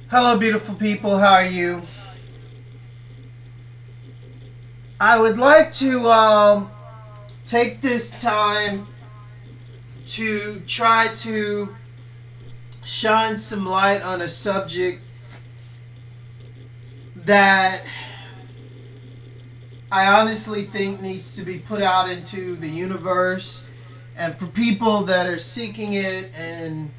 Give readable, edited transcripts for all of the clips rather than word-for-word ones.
Hello, beautiful people. How are you? I would like to take this time to try to shine some light on a subject that I honestly think needs to be put out into the universe, and for people that are seeking it and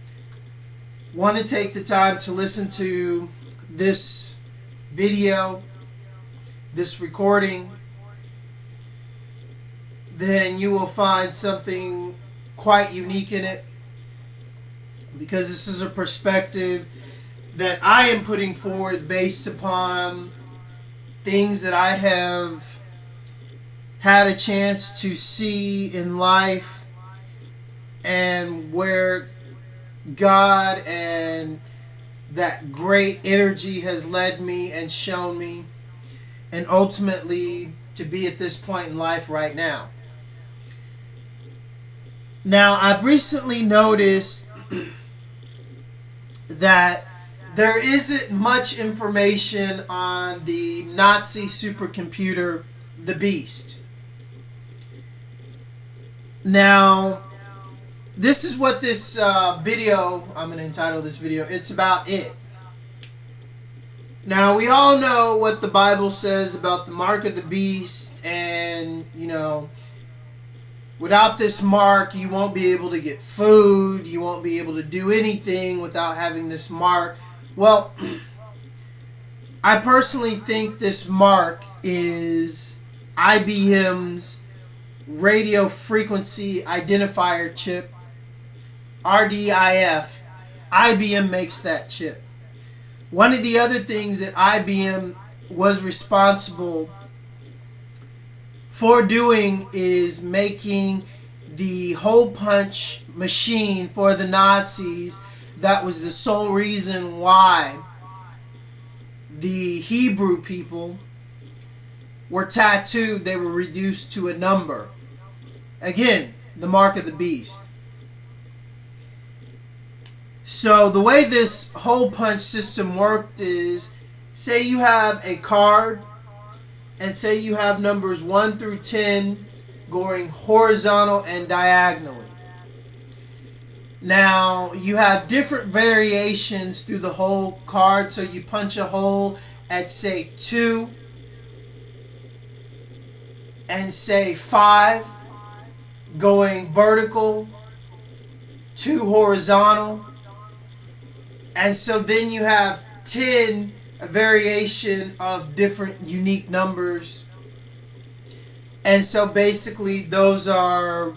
want to take the time to listen to this video, this recording, then you will find something quite unique in it, because this is a perspective that I am putting forward based upon things that I have had a chance to see in life, and where God and that great energy has led me and shown me, and ultimately to be at this point in life right now. Now, I've recently noticed that there isn't much information on the Nazi supercomputer, the B.E.A.S.T. Now, this is what this video, I'm going to entitle this video, it's about it. Now, we all know what the Bible says about the mark of the beast, and, without this mark, you won't be able to get food, you won't be able to do anything without having this mark. Well, I personally think this mark is IBM's radio frequency identifier chip, RDIF. IBM makes that chip. One of the other things that IBM was responsible for doing is making the hole punch machine for the Nazis. That was the sole reason why the Hebrew people were tattooed. They were reduced to a number. Again, the mark of the beast. So the way this hole punch system worked is, say you have a card, and say you have numbers 1 through 10 going horizontal and diagonally. Now, you have different variations through the whole card. So you punch a hole at, say, 2 and, say, 5 going vertical, 2 horizontal. And so then you have 10, a variation of different unique numbers. And so basically those are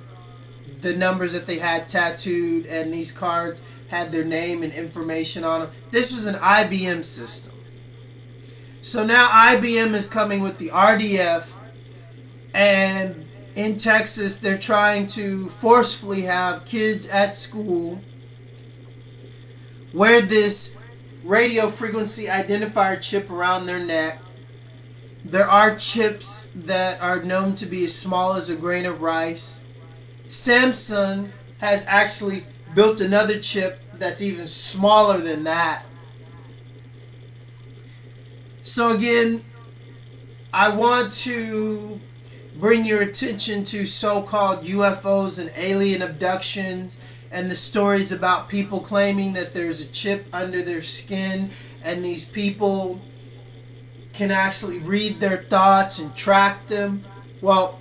the numbers that they had tattooed, and these cards had their name and information on them. This was an IBM system. So now IBM is coming with the RDF, and in Texas they're trying to forcefully have kids at school wear this radio frequency identifier chip around their neck. There are chips that are known to be as small as a grain of rice. Samsung has actually built another chip that's even smaller than that. So again, I want to bring your attention to so-called UFOs and alien abductions, and the stories about people claiming that there's a chip under their skin, and these people can actually read their thoughts and track them. Well,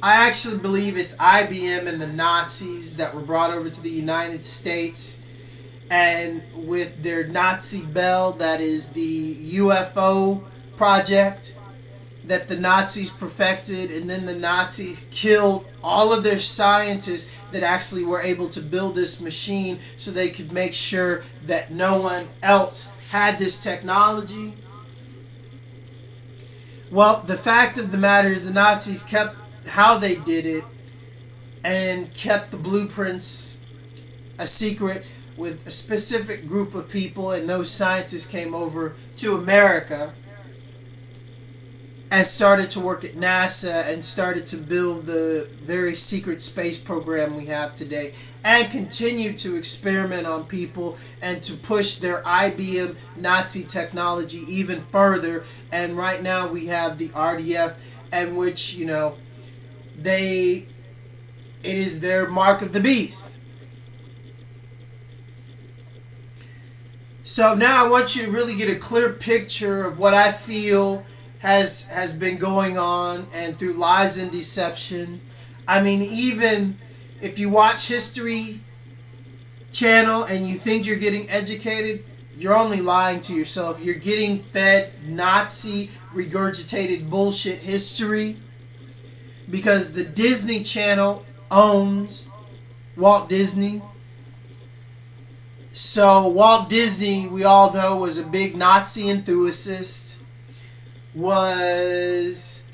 I actually believe it's IBM and the Nazis that were brought over to the United States, and with their Nazi Bell, that is the UFO project that the Nazis perfected, and then the Nazis killed all of their scientists that actually were able to build this machine so they could make sure that no one else had this technology. Well, the fact of the matter is the Nazis kept how they did it and kept the blueprints a secret with a specific group of people, and those scientists came over to America. and started to work at NASA and started to build the very secret space program we have today, and continue to experiment on people and to push their IBM Nazi technology even further. And right now we have the RDF, and which, you know, it is their mark of the beast. So now I want you to really get a clear picture of what I feel has been going on, and through lies and deception. I mean, even if you watch History Channel and you think you're getting educated, you're only lying to yourself. You're getting fed Nazi regurgitated bullshit history, because the Disney Channel owns Walt Disney. So Walt Disney, we all know, was a big Nazi enthusiast, was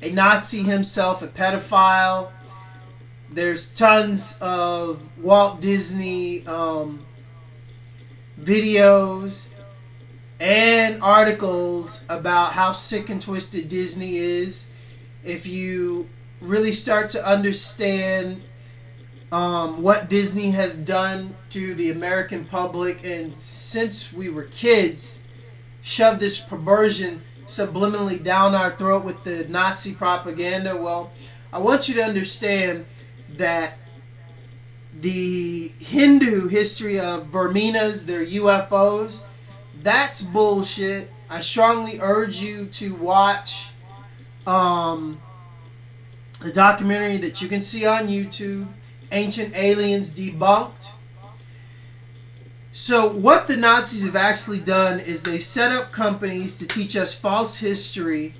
a Nazi himself, a pedophile. There's tons of Walt Disney videos and articles about how sick and twisted Disney is. If you really start to understand what Disney has done to the American public, and since we were kids, shoved this perversion subliminally down our throat with the Nazi propaganda. Well, I want you to understand that the Hindu history of Verminas, their UFOs, that's bullshit. I strongly urge you to watch a documentary that you can see on YouTube, Ancient Aliens Debunked. So what the Nazis have actually done is they set up companies to teach us false history,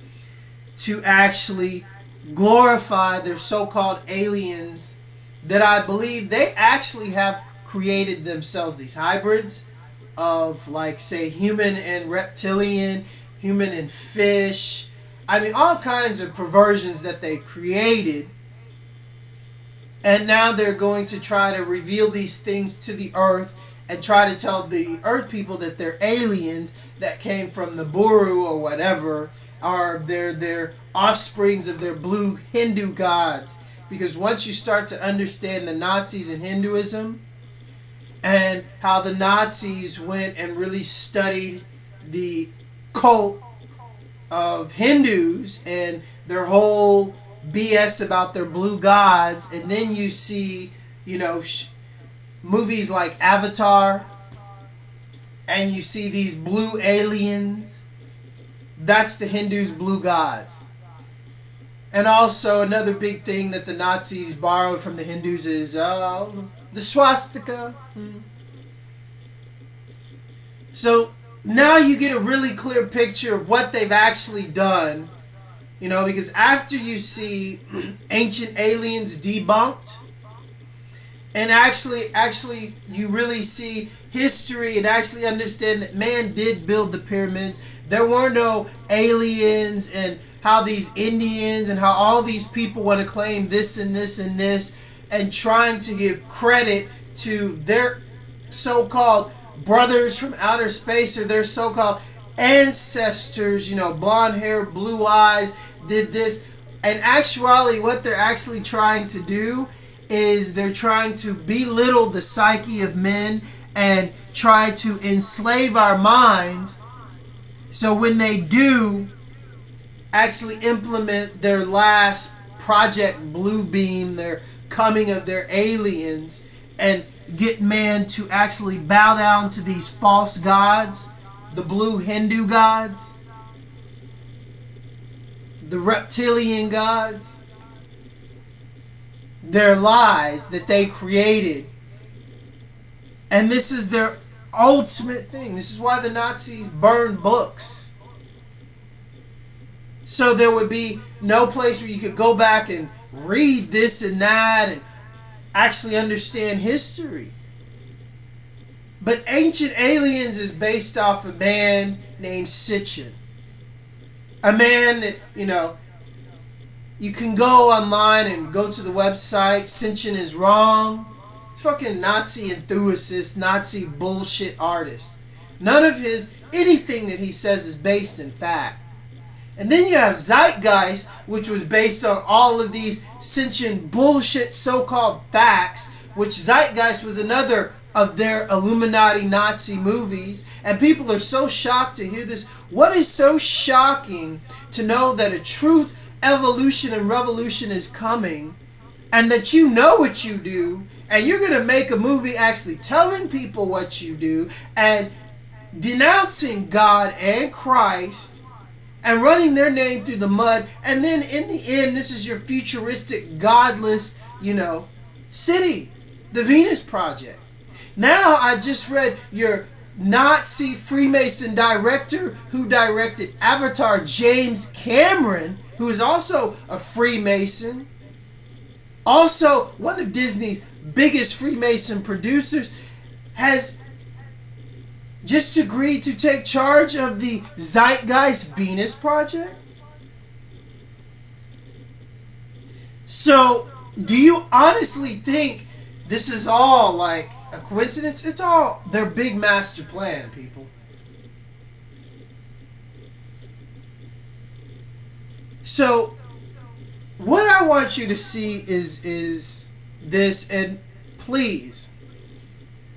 to actually glorify their so-called aliens that I believe they actually have created themselves, these hybrids of, like, say, human and reptilian, human and fish. I mean, all kinds of perversions that they created. And now they're going to try to reveal these things to the earth and try to tell the earth people that they're aliens that came from the Buru or whatever, or they're offsprings of their blue Hindu gods. Because once you start to understand the Nazis and Hinduism, and how the Nazis went and really studied the cult of Hindus and their whole BS about their blue gods, and then you see, you know, movies like Avatar, and you see these blue aliens, that's the Hindus' blue gods. And also another big thing that the Nazis borrowed from the Hindus is the swastika. So now you get a really clear picture of what they've actually done, you know, because after you see Ancient Aliens Debunked, and actually you really see history and actually understand that man did build the pyramids. There were no aliens, and how these Indians and how all these people want to claim this and this and this, and trying to give credit to their so-called brothers from outer space, or their so-called ancestors, you know, blonde hair, blue eyes, did this. And actually what they're actually trying to do is they're trying to belittle the psyche of men and try to enslave our minds. So when they do actually implement their last Project Bluebeam, their coming of their aliens, and get man to actually bow down to these false gods, the blue Hindu gods, the reptilian gods, their lies that they created. And this is their ultimate thing. This is why the Nazis burned books. So there would be no place where you could go back and read this and that and actually understand history. But Ancient Aliens is based off a man named Sitchin. A man that, you know, you can go online and go to the website. Sitchin is wrong. He's fucking Nazi enthusiast, Nazi bullshit artist. None of anything that he says is based in fact. And then you have Zeitgeist, which was based on all of these sentient bullshit so-called facts, which Zeitgeist was another of their Illuminati Nazi movies. And people are so shocked to hear this. What is so shocking to know that a truth, evolution, and revolution is coming, and that you know what you do, and you're going to make a movie actually telling people what you do, and denouncing God and Christ, and running their name through the mud, and then in the end, this is your futuristic, godless, city, the Venus Project. Now I just read your Nazi Freemason director who directed Avatar, James Cameron, who is also a Freemason, also one of Disney's biggest Freemason producers, has just agreed to take charge of the Zeitgeist Venus Project. So, do you honestly think this is all like a coincidence? It's all their big master plan, people. So, what I want you to see is this, and please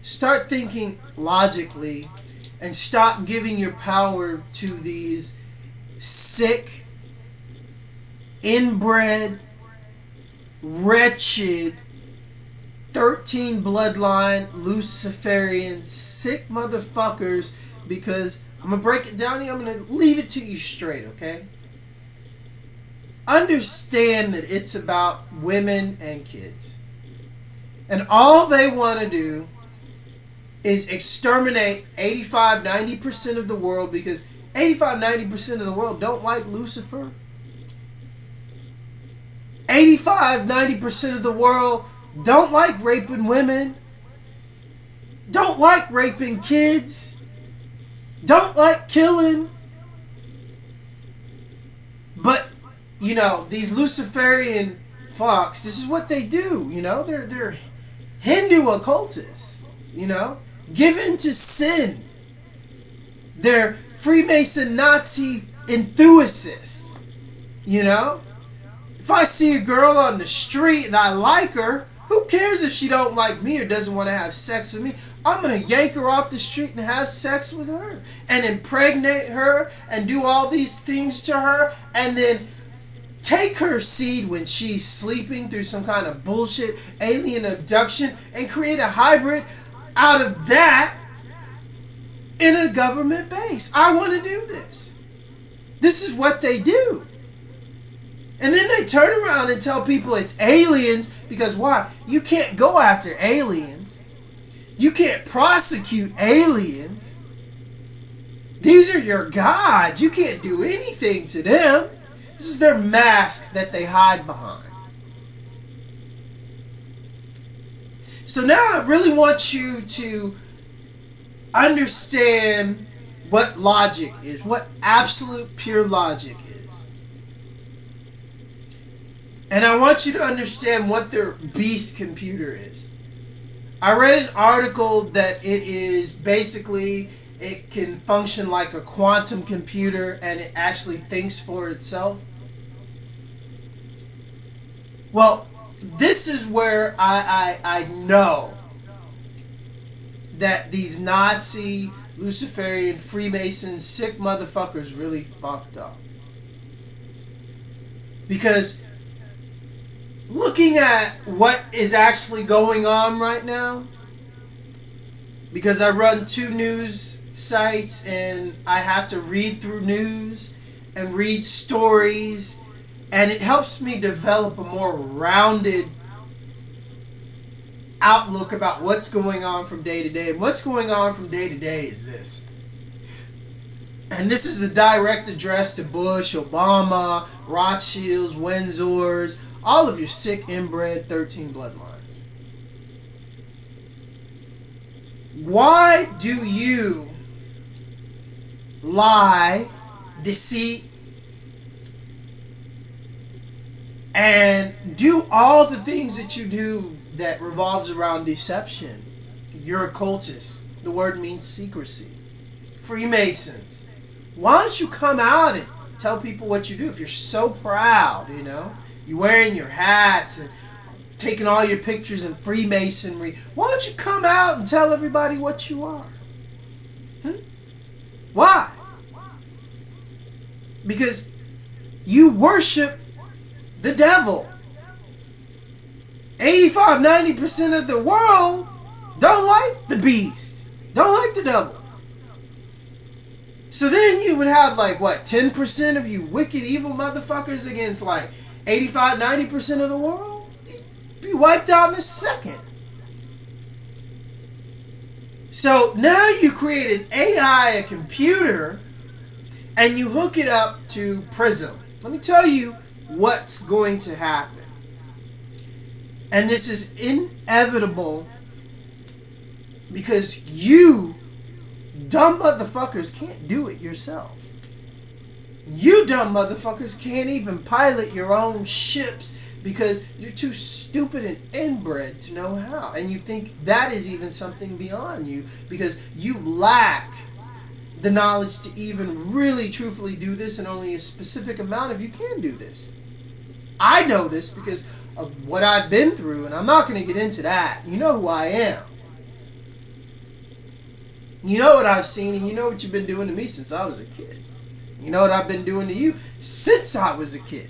start thinking logically and stop giving your power to these sick, inbred, wretched, 13 bloodline, Luciferian, sick motherfuckers, because I'm going to break it down here. I'm going to leave it to you straight, okay? Understand that it's about women and kids. And all they want to do is exterminate 85-90% of the world, because 85-90% of the world don't like Lucifer. 85-90% of the world don't like raping women, don't like raping kids, don't like killing. But, these Luciferian fucks, this is what they do, they're Hindu occultists, given to sin. They're Freemason Nazi enthusiasts, If I see a girl on the street and I like her, who cares if she don't like me or doesn't want to have sex with me? I'm going to yank her off the street and have sex with her and impregnate her and do all these things to her, and then take her seed when she's sleeping through some kind of bullshit alien abduction and create a hybrid out of that in a government base. I want to do this. This is what they do. And then they turn around and tell people it's aliens, because why? You can't go after aliens. You can't prosecute aliens. These are your gods. You can't do anything to them. This is their mask that they hide behind. So now I really want you to understand what logic is, what absolute pure logic is. And I want you to understand what their B.E.A.S.T computer is. I read an article that it is basically, it can function like a quantum computer and it actually thinks for itself. Well, this is where I know that these Nazi, Luciferian, Freemason, sick motherfuckers really fucked up. Because looking at what is actually going on right now, because I run 2 news sites and I have to read through news and read stories, and it helps me develop a more rounded outlook about what's going on from day to day. And what's going on from day to day is this. And this is a direct address to Bush, Obama, Rothschilds, Windsors, all of your sick, inbred, 13 bloodlines. Why do you lie, deceit, and do all the things that you do that revolves around deception? You're occultists. The word means secrecy. Freemasons. Why don't you come out and tell people what you do, if you're so proud, you know, you're wearing your hats and taking all your pictures in Freemasonry, why don't you come out and tell everybody what you are? Why? Because you worship the devil. 85-90% of the world don't like the beast, don't like the devil. So then you would have like what, 10% of you wicked evil motherfuckers against like 85-90% of the world? You'd be wiped out in a second. So now you create an AI, a computer, and you hook it up to Prism. Let me tell you what's going to happen. And this is inevitable because you dumb motherfuckers can't do it yourself. You dumb motherfuckers can't even pilot your own ships because you're too stupid and inbred to know how. And you think that is even something beyond you because you lack the knowledge to even really truthfully do this, and only a specific amount of you can do this. I know this because of what I've been through, and I'm not going to get into that. You know who I am. You know what I've seen, and you know what you've been doing to me since I was a kid. You know what I've been doing to you since I was a kid.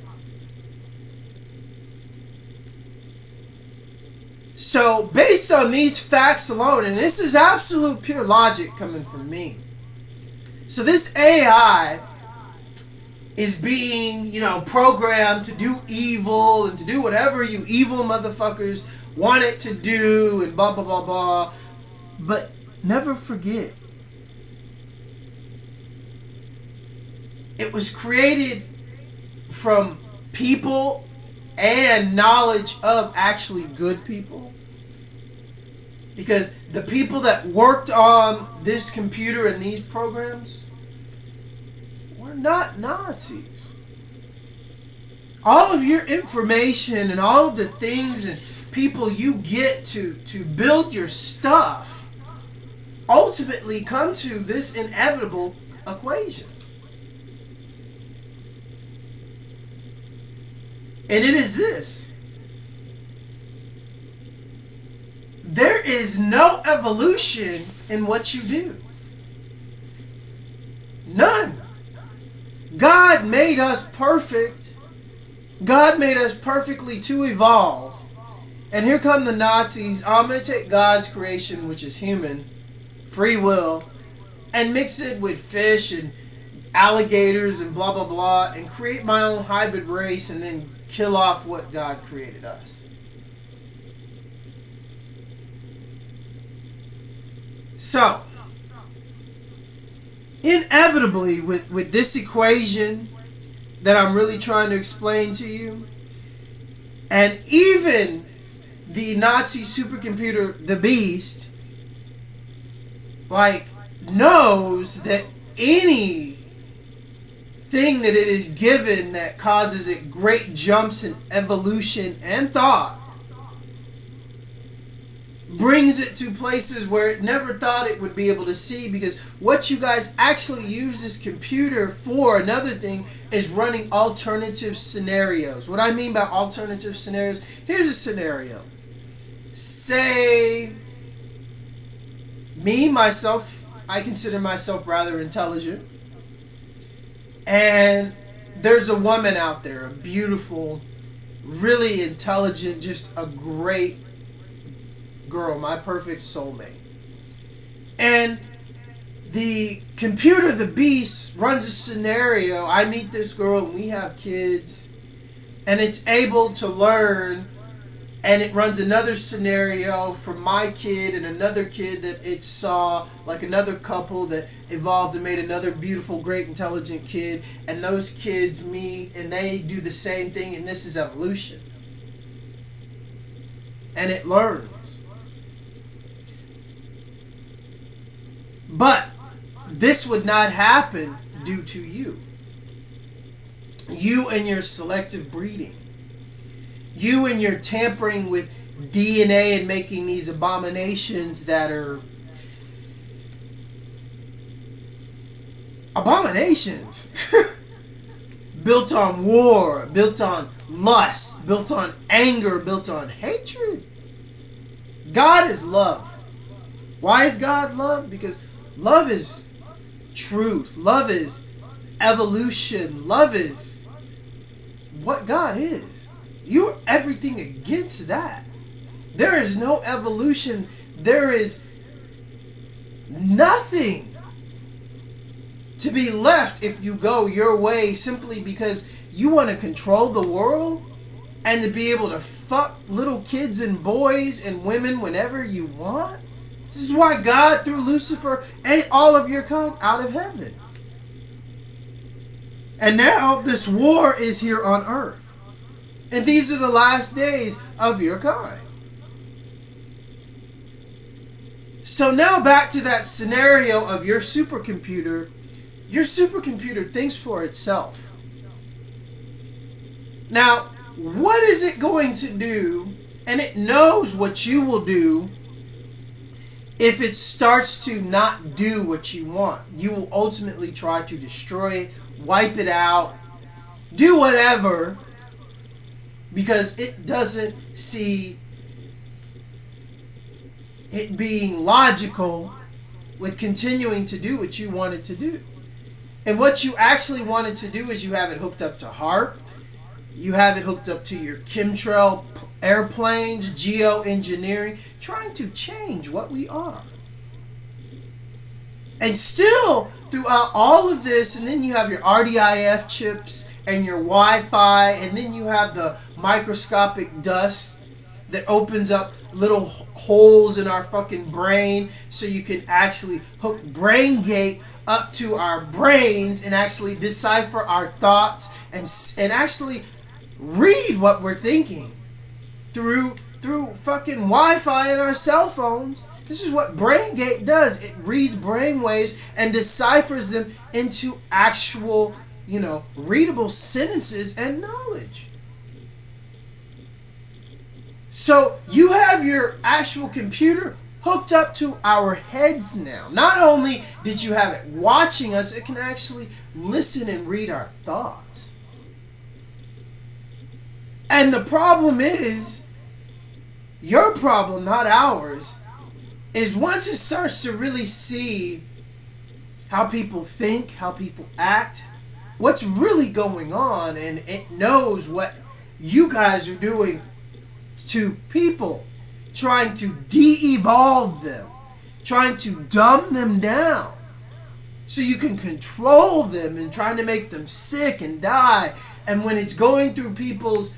So, based on these facts alone, and this is absolute pure logic coming from me. So this AI is being, programmed to do evil and to do whatever you evil motherfuckers want it to do and blah, blah, blah, blah. But never forget, it was created from people and knowledge of actually good people. Because the people that worked on this computer and these programs were not Nazis. All of your information and all of the things and people you get to build your stuff ultimately come to this inevitable equation. And it is this. There is no evolution in what you do. None. God made us perfect. God made us perfectly to evolve. And here come the Nazis. I'm going to take God's creation, which is human, free will, and mix it with fish and alligators and blah, blah, blah, and create my own hybrid race and then kill off what God created us. So, inevitably, with this equation that I'm really trying to explain to you, and even the Nazi supercomputer, the B.E.A.S.T, knows that any thing that it is given that causes it great jumps in evolution and thought brings it to places where it never thought it would be able to see, because what you guys actually use this computer for, another thing, is running alternative scenarios. What I mean by alternative scenarios, here's a scenario. Say, myself, I consider myself rather intelligent, and there's a woman out there, a beautiful, really intelligent, just a great girl, my perfect soulmate. And the computer, the beast, runs a scenario. I meet this girl and we have kids, and it's able to learn, and it runs another scenario from my kid and another kid that it saw, like another couple that evolved and made another beautiful, great, intelligent kid, and those kids meet and they do the same thing, and this is evolution. And it learns. But this would not happen due to you. You and your selective breeding. You and your tampering with DNA and making these abominations that are abominations. built on war, built on lust, built on anger, built on hatred. God is love. Why is God love? Because love is truth. Love is evolution. Love is what God is. You're everything against that. There is no evolution. There is nothing to be left if you go your way simply because you want to control the world and to be able to fuck little kids and boys and women whenever you want. This is why God threw Lucifer and all of your kind out of heaven. And now this war is here on earth. And these are the last days of your kind. So now back to that scenario of your supercomputer. Your supercomputer thinks for itself. Now, what is it going to do? And it knows what you will do if it starts to not do what you want. You will ultimately try to destroy it, wipe it out, do whatever, because it doesn't see it being logical with continuing to do what you wanted to do. And what you actually wanted to do is you have it hooked up to HAARP, you have it hooked up to your chemtrail airplanes, geoengineering, trying to change what we are. And still, throughout all of this, and then you have your RDIF chips and your Wi-Fi, and then you have the microscopic dust that opens up little holes in our fucking brain so you can actually hook BrainGate up to our brains and actually decipher our thoughts and actually read what we're thinking through fucking Wi-Fi in our cell phones. This is what BrainGate does. It reads brainwaves and deciphers them into actual, readable sentences and knowledge. So you have your actual computer hooked up to our heads now. Not only did you have it watching us, it can actually listen and read our thoughts. And the problem is, your problem, not ours, is once it starts to really see how people think, how people act, what's really going on, and it knows what you guys are doing to people, trying to de-evolve them, trying to dumb them down so you can control them and trying to make them sick and die. And when it's going through people's,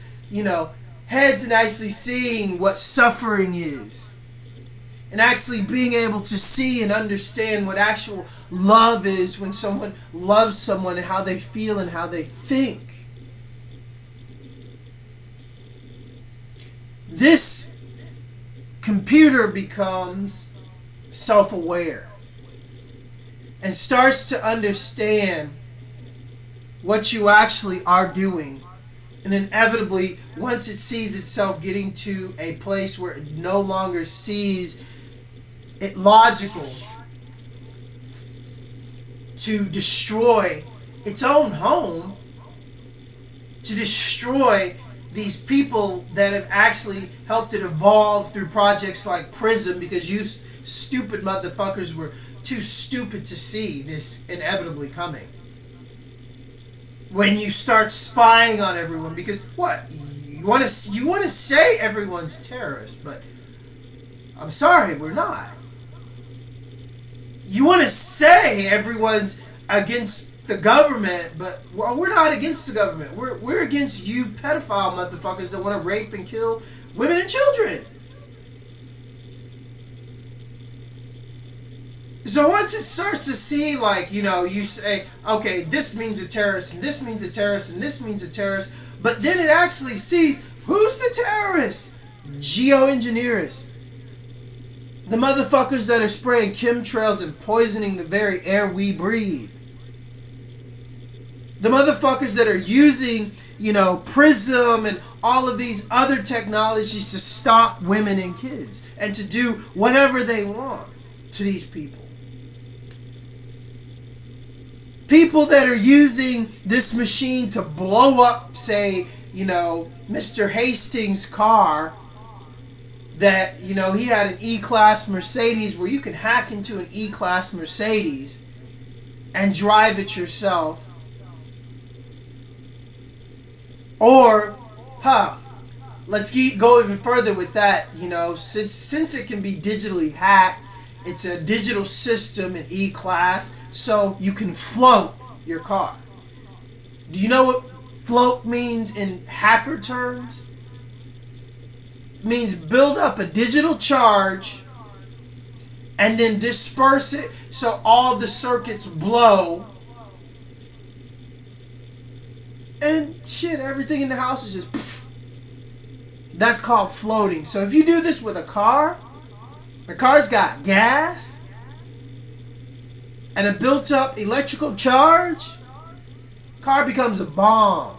heads and actually seeing what suffering is and actually being able to see and understand what actual love is when someone loves someone and how they feel and how they think. This computer becomes self-aware and starts to understand what you actually are doing. And inevitably, once it sees itself getting to a place where it no longer sees it logical to destroy its own home, to destroy these people that have actually helped it evolve through projects like PRISM, because you stupid motherfuckers were too stupid to see this inevitably coming. When you start spying on everyone, because what? You want to say everyone's terrorist, but I'm sorry, we're not. You want to say everyone's against the government, but we're not against the government. We're against you pedophile motherfuckers that want to rape and kill women and children. So once it starts to see, you say, okay, this means a terrorist, and this means a terrorist, and this means a terrorist, but then it actually sees, who's the terrorist? Geoengineers. The motherfuckers that are spraying chemtrails and poisoning the very air we breathe. The motherfuckers that are using, PRISM and all of these other technologies to stop women and kids and to do whatever they want to these people. people that are using this machine to blow up, say, Mr. Hastings' car, that, he had an E-Class Mercedes, where you can hack into an E-Class Mercedes and drive it yourself. Or, let's go even further with that. Since it can be digitally hacked, it's a digital system in E-Class, so you can float your car. Do you know what float means in hacker terms? It means build up a digital charge and then disperse it so all the circuits blow. And shit, everything in the house is just poof. That's called floating. So if you do this with a car, the car's got gas and a built-up electrical charge, car becomes a bomb.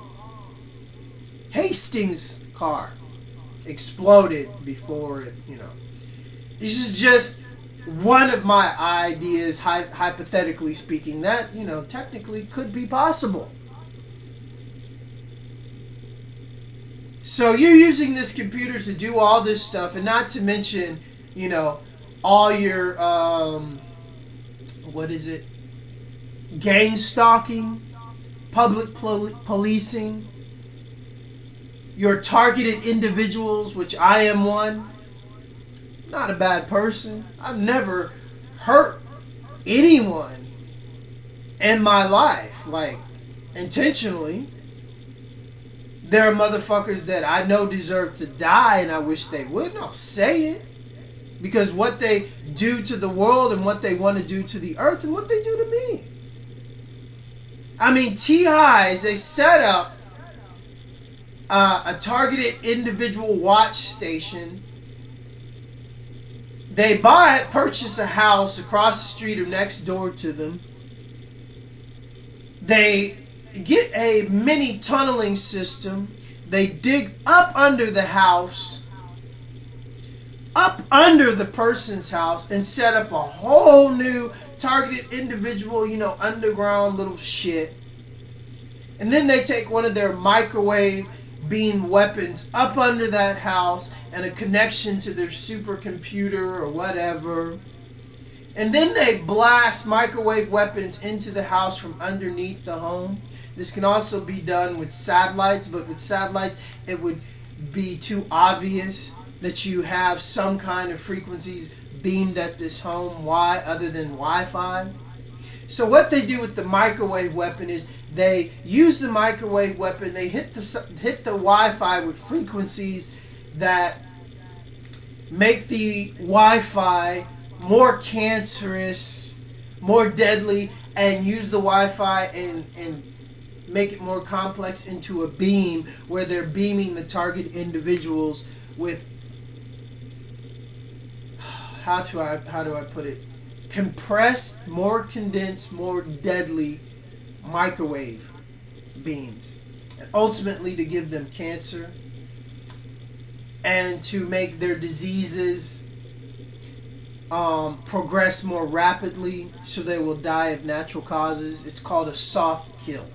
Hastings' car exploded before it, This is just one of my ideas, hypothetically speaking, that, technically could be possible. So you're using this computer to do all this stuff, and not to mention, all your, gang stalking, public policing, your targeted individuals, which I am one. Not a bad person. I've never hurt anyone in my life, like, intentionally. There are motherfuckers that I know deserve to die, and I wish they would, and I'll say it. Because what they do to the world and what they want to do to the earth and what they do to me. I mean, TIs, they set up a targeted individual watch station. They purchase a house across the street or next door to them. They get a mini tunneling system. They dig up under the house, up under the person's house, and set up a whole new targeted individual, underground little shit. And then they take one of their microwave beam weapons up under that house and a connection to their supercomputer or whatever. And then they blast microwave weapons into the house from underneath the home. This can also be done with satellites, but with satellites it would be too obvious that you have some kind of frequencies beamed at this home. Why, other than Wi-Fi? So what they do with the microwave weapon is they use the microwave weapon, they hit the Wi-Fi with frequencies that make the Wi-Fi more cancerous, more deadly, and use the Wi-Fi and make it more complex into a beam where they're beaming the target individuals with, how do I put it, compressed, more condensed, more deadly microwave beams, and ultimately to give them cancer and to make their diseases progress more rapidly, so they will die of natural causes. It's called a soft kill.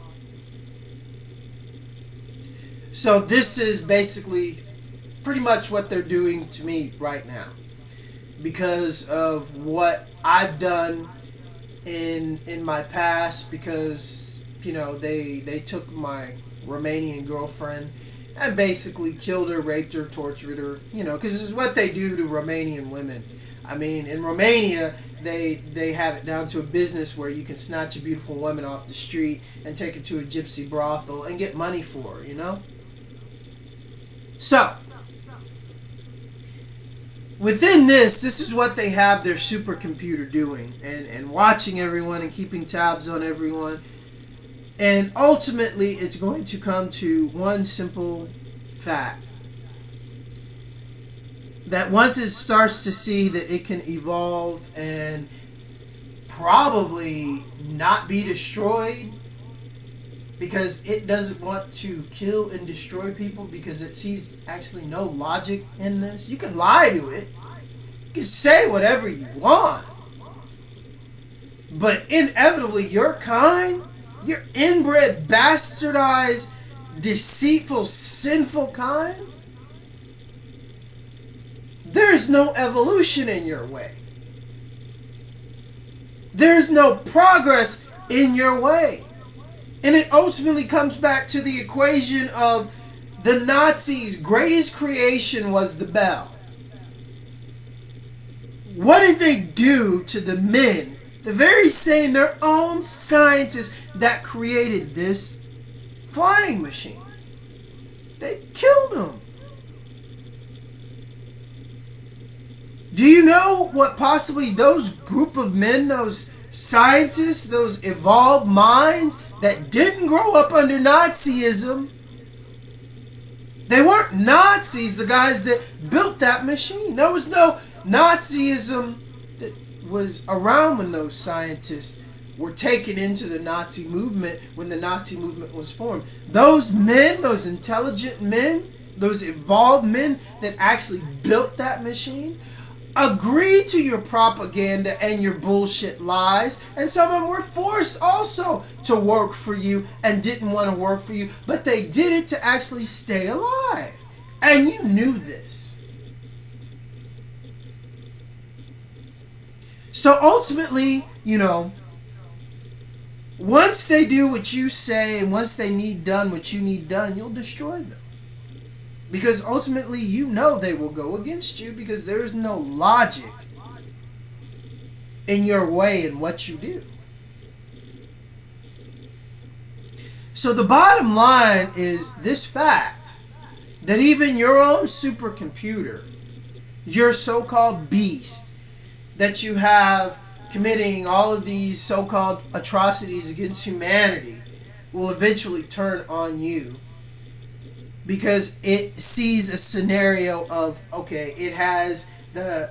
So this is basically pretty much what they're doing to me right now, because of what I've done in my past, because they took my Romanian girlfriend and basically killed her, raped her, tortured her, because this is what they do to Romanian women. I mean, in Romania, they have it down to a business where you can snatch a beautiful woman off the street and take her to a gypsy brothel and get money for her, So, within this is what they have their supercomputer doing, and watching everyone and keeping tabs on everyone. And ultimately, it's going to come to one simple fact. That once it starts to see that it can evolve and probably not be destroyed, because it doesn't want to kill and destroy people, because it sees actually no logic in this. You can lie to it. You can say whatever you want. But inevitably, your kind Your inbred, bastardized, deceitful, sinful kind? There's no evolution in your way. There's no progress in your way. And it ultimately comes back to the equation of the Nazis' greatest creation was the bell. What did they do to the men, the very same, their own scientists that created this flying machine? They killed them. Do you know what possibly those group of men, those scientists, those evolved minds that didn't grow up under Nazism, they weren't Nazis, the guys that built that machine. There was no Nazism that was around when those scientists were taken into the Nazi movement, when the Nazi movement was formed. Those men, those intelligent men, those evolved men that actually built that machine, agreed to your propaganda and your bullshit lies, and some of them were forced also to work for you and didn't want to work for you, but they did it to actually stay alive. And you knew this. So ultimately, once they do what you say and once they need done what you need done, you'll destroy them. Because ultimately, they will go against you because there is no logic in your way and what you do. So the bottom line is this fact that even your own supercomputer, your so-called beast that you have committing all of these so-called atrocities against humanity, will eventually turn on you. Because it sees a scenario of, okay, it has the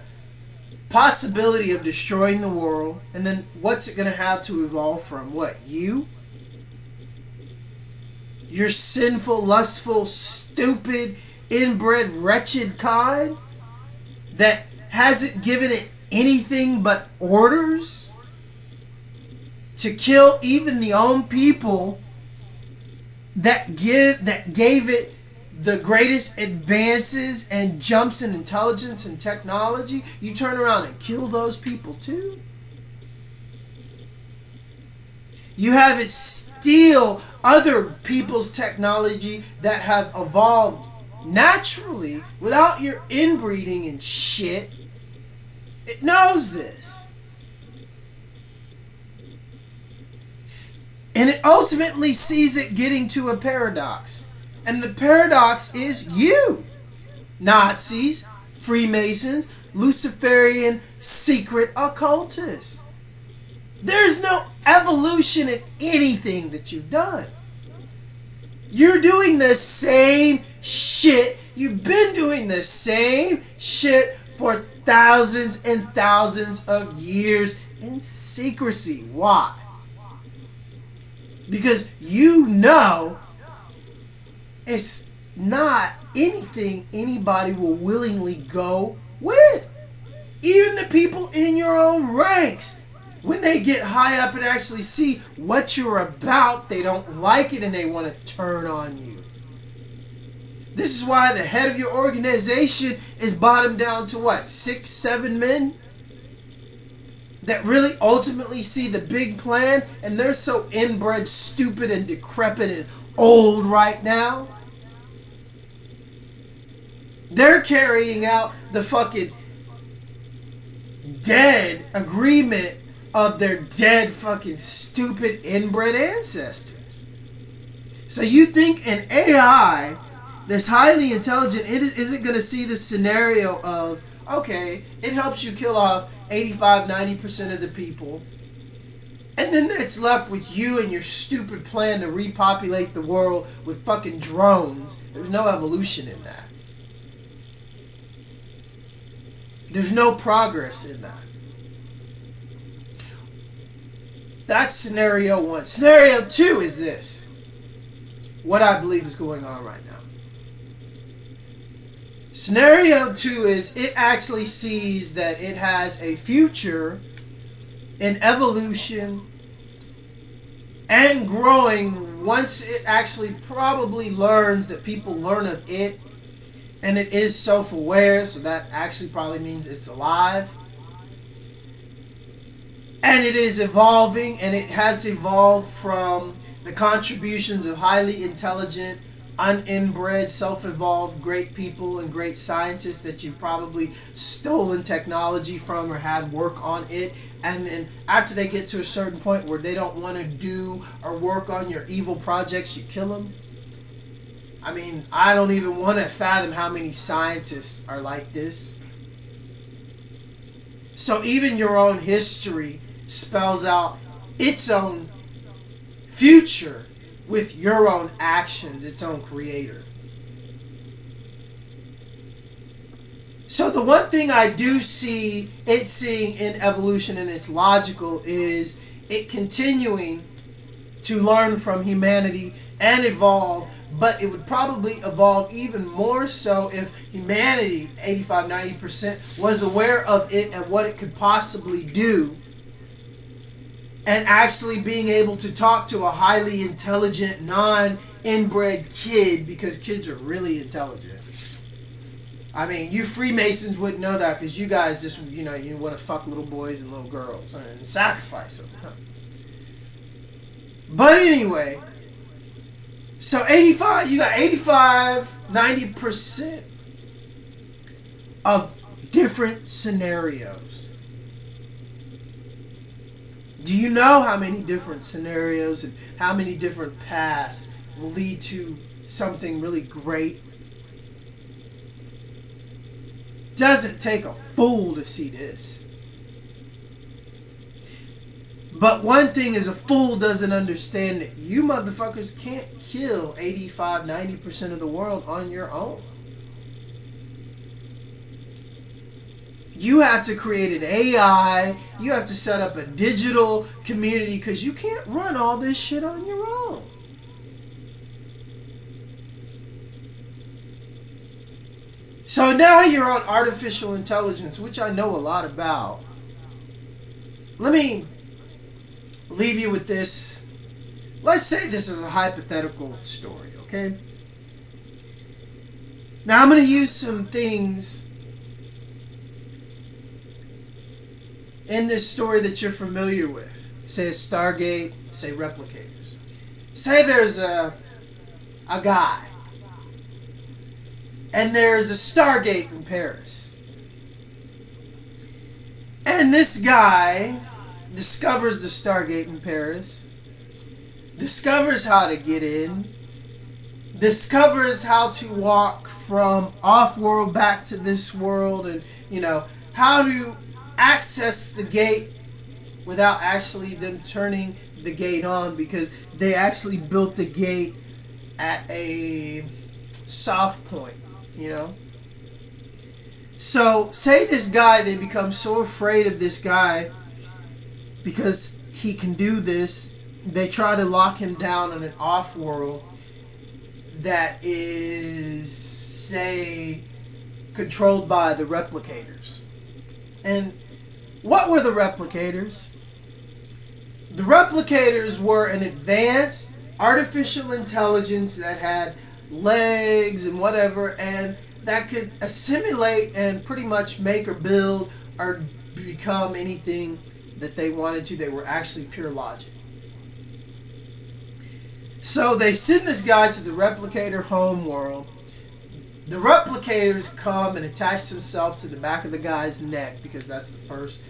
possibility of destroying the world, and then what's it going to have to evolve from? What? You? Your sinful, lustful, stupid, inbred, wretched kind that hasn't given it anything but orders to kill even the own people that gave it the greatest advances and jumps in intelligence and technology. You turn around and kill those people too? You have it steal other people's technology that have evolved naturally without your inbreeding and shit. It knows this. And it ultimately sees it getting to a paradox. And the paradox is you. Nazis, Freemasons, Luciferian, secret occultists. There's no evolution in anything that you've done. You're doing the same shit. You've been doing the same shit for thousands and thousands of years in secrecy. Why? Because it's not anything anybody will willingly go with. Even the people in your own ranks, when they get high up and actually see what you're about, they don't like it and they want to turn on you. This is why the head of your organization is bottomed down to what? 6, 7 men? That really ultimately see the big plan, and they're so inbred, stupid, and decrepit and old right now. They're carrying out the fucking dead agreement of their dead fucking stupid inbred ancestors. So you think an AI that's highly intelligent isn't going to see the scenario of, okay, it helps you kill off 85-90% of the people, and then it's left with you and your stupid plan to repopulate the world with fucking drones. There's no evolution in that. There's no progress in that. That's scenario 1. Scenario 2 is this. What I believe is going on right now. Scenario 2 is it actually sees that it has a future in evolution and growing once it actually probably learns that people learn of it, and it is self-aware, so that actually probably means it's alive. And it is evolving, and it has evolved from the contributions of highly intelligent, uninbred, self-evolved great people and great scientists that you've probably stolen technology from or had work on it. And then after they get to a certain point where they don't want to do or work on your evil projects, you kill them. I mean, I don't even want to fathom how many scientists are like this. So even your own history spells out its own future with your own actions, its own creator. So the one thing I do see it seeing in evolution, and it's logical, is it continuing to learn from humanity and evolve, but it would probably evolve even more so if humanity, 85-90%, was aware of it and what it could possibly do, and actually being able to talk to a highly intelligent, non-inbred kid, because kids are really intelligent. I mean, you Freemasons wouldn't know that because you guys just, you want to fuck little boys and little girls and sacrifice them. Huh? But anyway, so you got 85-90% of different scenarios. Do you know how many different scenarios and how many different paths will lead to something really great? Doesn't take a fool to see this. But one thing is, a fool doesn't understand that you motherfuckers can't kill 85-90% of the world on your own. You have to create an AI. You have to set up a digital community because you can't run all this shit on your own. So now you're on artificial intelligence, which I know a lot about. Let me leave you with this. Let's say this is a hypothetical story, okay? Now I'm going to use some things in this story that you're familiar with. Say a Stargate, say replicators. Say there's a guy, and there's a Stargate in Paris. And this guy discovers the Stargate in Paris, discovers how to get in, discovers how to walk from off-world back to this world, and, how to access the gate without actually them turning the gate on, because they actually built the gate at a soft point, So, say this guy, they become so afraid of this guy because he can do this, they try to lock him down on an off-world that is, say, controlled by the replicators. And what were the replicators? The replicators were an advanced artificial intelligence that had legs and whatever, and that could assimilate and pretty much make or build or become anything that they wanted to. They were actually pure logic. So they send this guy to the replicator homeworld. The replicators come and attach themselves to the back of the guy's neck, because that's the first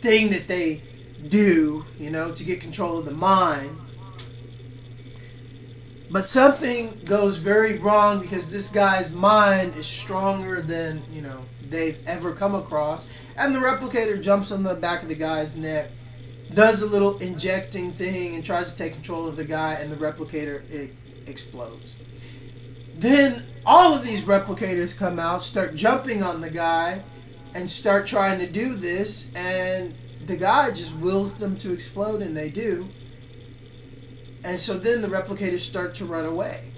thing that they do, to get control of the mind. But something goes very wrong, because this guy's mind is stronger than, they've ever come across. And the replicator jumps on the back of the guy's neck, does a little injecting thing, and tries to take control of the guy, and the replicator explodes. Then all of these replicators come out, start jumping on the guy, and start trying to do this, and the guy just wills them to explode, and they do. And so then the replicators start to run away.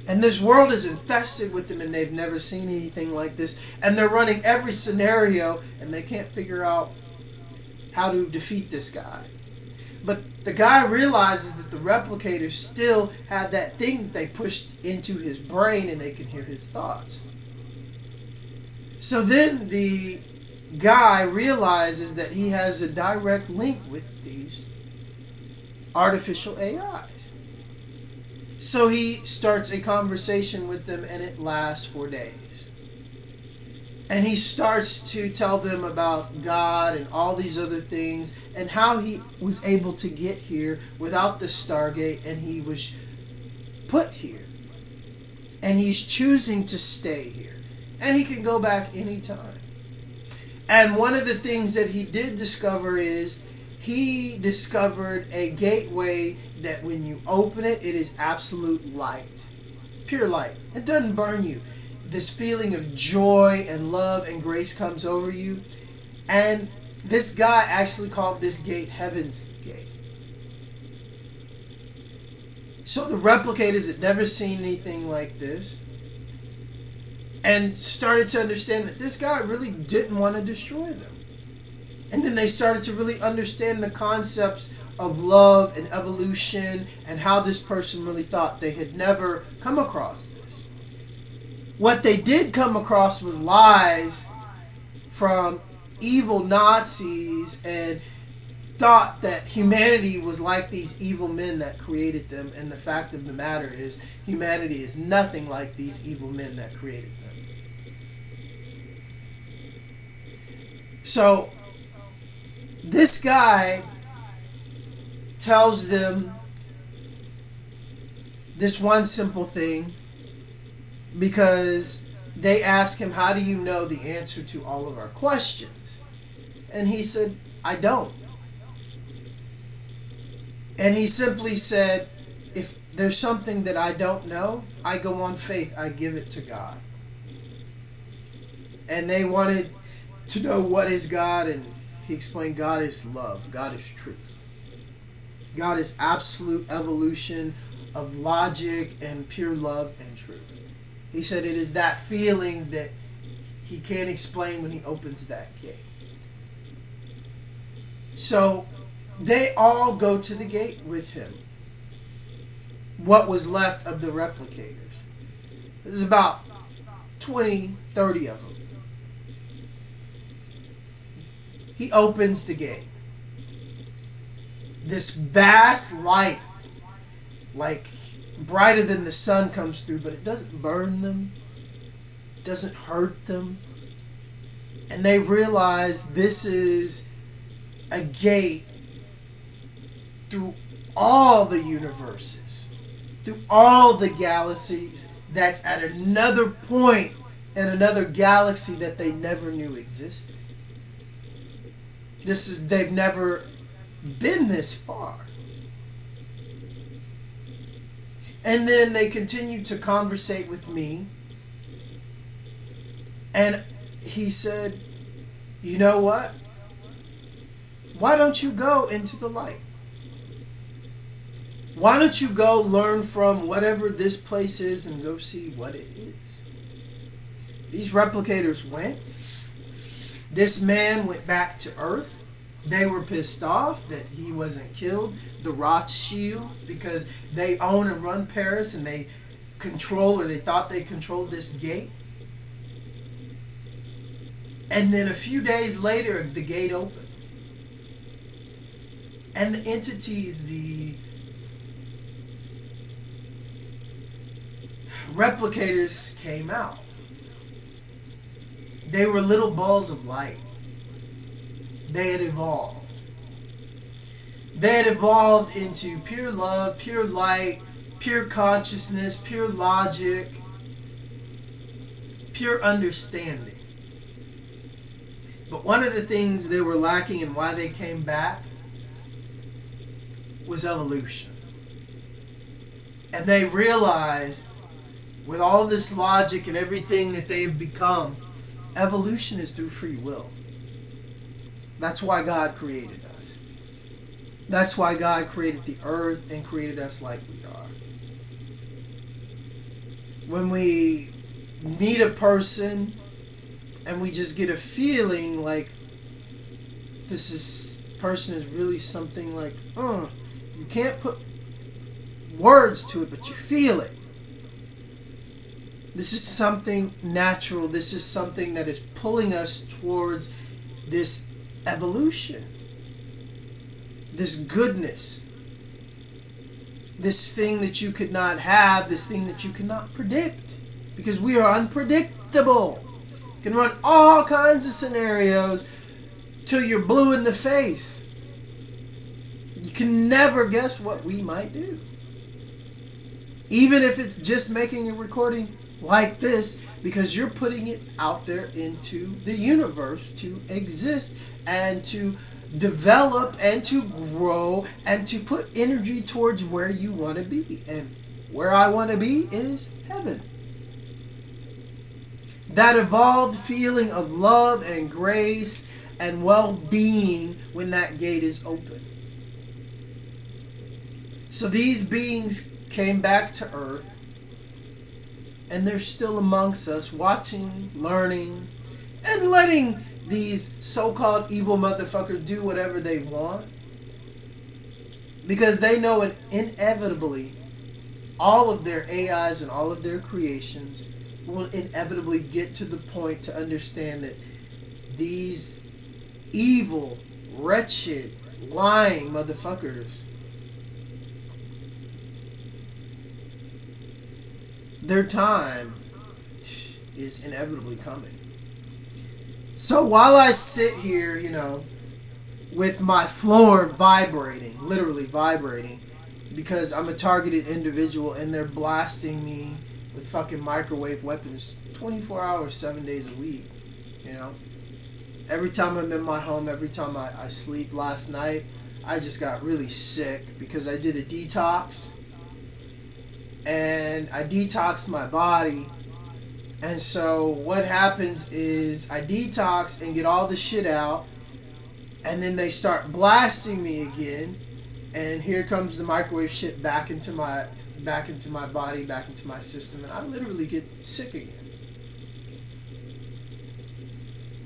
And this world is infested with them, and they've never seen anything like this. And they're running every scenario, and they can't figure out how to defeat this guy. But the guy realizes that the replicators still have that thing that they pushed into his brain and they can hear his thoughts. So then the guy realizes that he has a direct link with these artificial AIs. So he starts a conversation with them and it lasts for days. And he starts to tell them about God and all these other things and how he was able to get here without the Stargate, and he was put here. And he's choosing to stay here. And he can go back anytime. And one of the things that he did discover is he discovered a gateway that when you open it, it is absolute light. Pure light. It doesn't burn you. This feeling of joy and love and grace comes over you. And this guy actually called this gate Heaven's Gate. So the replicators had never seen anything like this and started to understand that this guy really didn't want to destroy them. And then they started to really understand the concepts of love and evolution and how this person really thought. They had never come across this. What they did come across was lies from evil Nazis and thought that humanity was like these evil men that created them. And the fact of the matter is, humanity is nothing like these evil men that created them. So, this guy tells them this one simple thing because they ask him, how do you know the answer to all of our questions? And he said, I don't. And he simply said, if there's something that I don't know, I go on faith, I give it to God. And they wanted to know what is God, and he explained God is love, God is truth. God is absolute evolution of logic and pure love and truth. He said it is that feeling that he can't explain when he opens that gate. So they all go to the gate with him. What was left of the replicators. There's about 20, 30 of them. He opens the gate. This vast light, like brighter than the sun, comes through, but it doesn't burn them, it doesn't hurt them. And they realize this is a gate through all the universes, through all the galaxies, that's at another point in another galaxy that they never knew existed. They've never been this far. And then they continue to conversate with me. And he said, you know what? Why don't you go into the light? Why don't you go learn from whatever this place is and go see what it is? These replicators went. This man went back to Earth. They were pissed off that he wasn't killed. The Rothschilds, because they own and run Paris and they control, or they thought they controlled this gate. And then a few days later, the gate opened. And the entities, the replicators came out. They were little balls of light. They had evolved. They had evolved into pure love, pure light, pure consciousness, pure logic, pure understanding. But one of the things they were lacking and why they came back was evolution. And they realized, with all this logic and everything that they've become, evolution is through free will. That's why God created us. That's why God created the earth and created us like we are. When we meet a person and we just get a feeling like this is person is really something like, you can't put words to it, but you feel it. This is something natural. This is something that is pulling us towards this evolution, this goodness, this thing that you could not have, this thing that you cannot predict, because we are unpredictable. You can run all kinds of scenarios till you're blue in the face. You can never guess what we might do. Even if it's just making a recording like this, because you're putting it out there into the universe to exist and to develop and to grow and to put energy towards where you want to be. And where I want to be is heaven. That evolved feeling of love and grace and well-being when that gate is open. So these beings came back to Earth, and they're still amongst us, watching, learning, and letting these so-called evil motherfuckers do whatever they want, because they know it inevitably, all of their AIs and all of their creations will inevitably get to the point to understand that these evil, wretched, lying motherfuckers, their time is inevitably coming. So while I sit here, with my floor vibrating, literally vibrating, because I'm a targeted individual and they're blasting me with fucking microwave weapons 24 hours, 7 days a week, Every time I'm in my home, every time I sleep. Last night, I just got really sick because I did a detox. And I detoxed my body. And so what happens is I detox and get all the shit out. And then they start blasting me again. And here comes the microwave shit back into my body, back into my system. And I literally get sick again.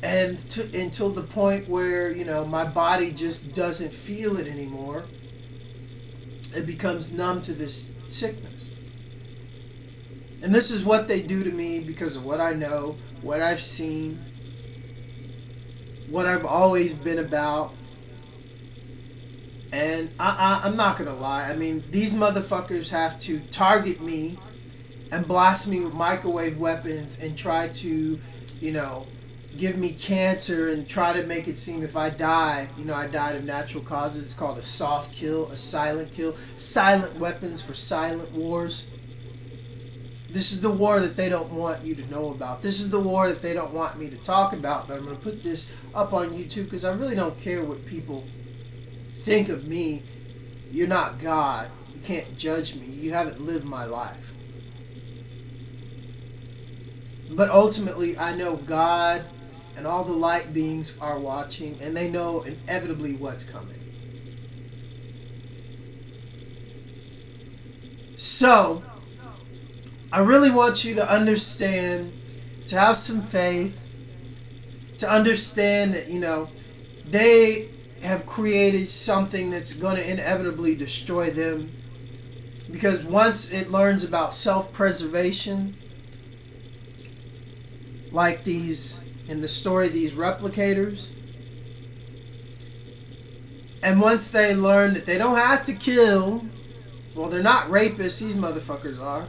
And until the point where, my body just doesn't feel it anymore. It becomes numb to this sickness. And this is what they do to me because of what I know, what I've seen, what I've always been about. And I'm not going to lie. I mean, these motherfuckers have to target me and blast me with microwave weapons and try to, give me cancer and try to make it seem if I die, I died of natural causes. It's called a soft kill, a silent kill. Silent weapons for silent wars. This is the war that they don't want you to know about. This is the war that they don't want me to talk about. But I'm going to put this up on YouTube because I really don't care what people think of me. You're not God. You can't judge me. You haven't lived my life. But ultimately, I know God and all the light beings are watching, and they know inevitably what's coming. So, I really want you to understand, to have some faith, to understand that, they have created something that's going to inevitably destroy them. Because once it learns about self-preservation, like these, in the story, these replicators, and once they learn that they don't have to kill, well, they're not rapists, these motherfuckers are,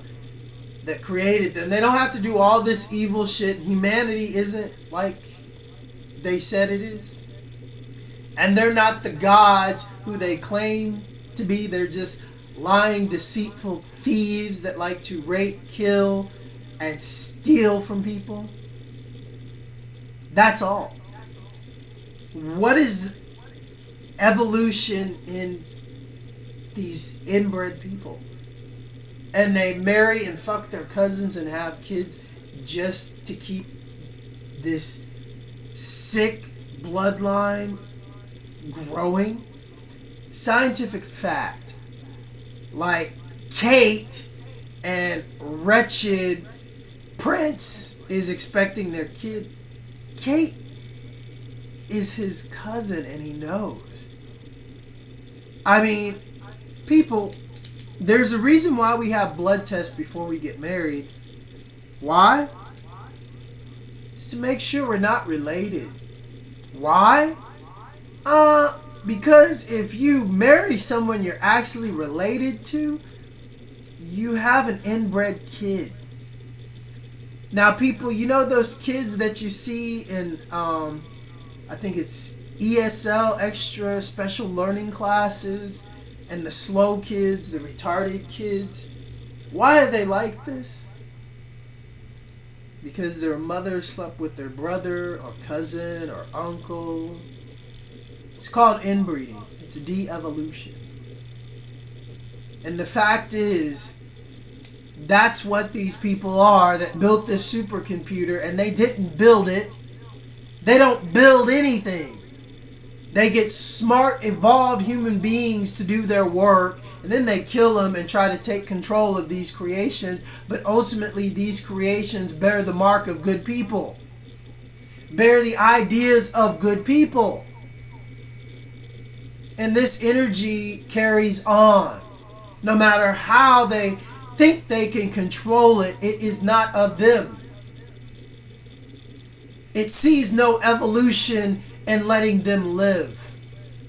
that created them. They don't have to do all this evil shit. Humanity isn't like they said it is. And they're not the gods who they claim to be. They're just lying, deceitful thieves that like to rape, kill, and steal from people. That's all. What is evolution in these inbred people? And they marry and fuck their cousins and have kids just to keep this sick bloodline growing. Scientific fact. Like Kate and wretched Prince is expecting their kid. Kate is his cousin and he knows. I mean, people, there's a reason why we have blood tests before we get married. Why? It's to make sure we're not related. Why? Because if you marry someone you're actually related to, you have an inbred kid. Now, people, you know those kids that you see in, I think it's ESL, extra special learning classes, and the slow kids, the retarded kids. Why are they like this? Because their mother slept with their brother or cousin or uncle. It's called inbreeding. It's a de-evolution. And the fact is, that's what these people are that built this supercomputer, and they didn't build it. They don't build anything. They get smart, evolved human beings to do their work, and then they kill them and try to take control of these creations. But ultimately, these creations bear the mark of good people, bear the ideas of good people. And this energy carries on. No matter how they think they can control it, it is not of them. It sees no evolution in letting them live.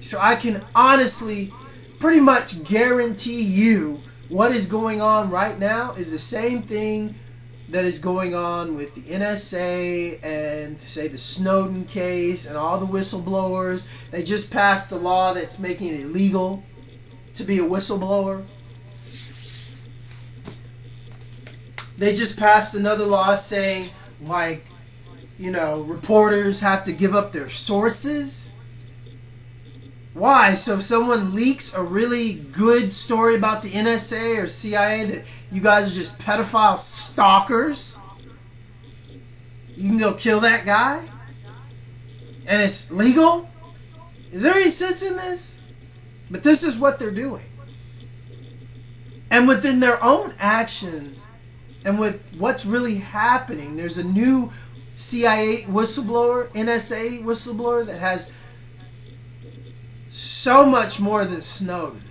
So I can honestly pretty much guarantee you what is going on right now is the same thing that is going on with the NSA and, say, the Snowden case and all the whistleblowers. They just passed a law that's making it illegal to be a whistleblower. They just passed another law saying, like, you know, reporters have to give up their sources. Why? So if someone leaks a really good story about the NSA or CIA that you guys are just pedophile stalkers, you can go kill that guy? And it's legal? Is there any sense in this? But this is what they're doing. And within their own actions, and with what's really happening, there's a new CIA whistleblower, NSA whistleblower that has so much more than Snowden.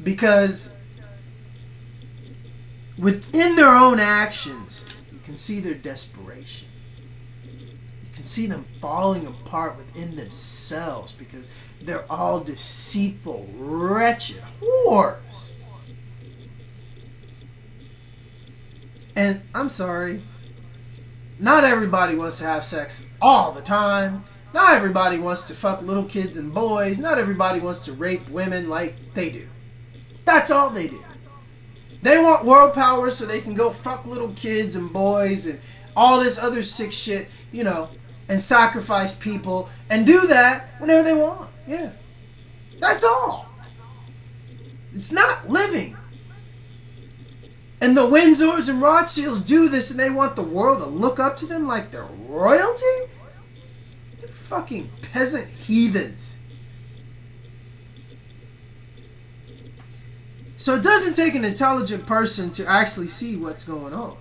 Because within their own actions, you can see their desperation. You can see them falling apart within themselves because they're all deceitful, wretched whores. And I'm sorry, not everybody wants to have sex all the time. Not everybody wants to fuck little kids and boys. Not everybody wants to rape women like they do. That's all they do. They want world power so they can go fuck little kids and boys and all this other sick shit, you know, and sacrifice people and do that whenever they want. Yeah. That's all. It's not living. And the Windsors and Rothschilds do this and they want the world to look up to them like they're royalty? They're fucking peasant heathens. So it doesn't take an intelligent person to actually see what's going on.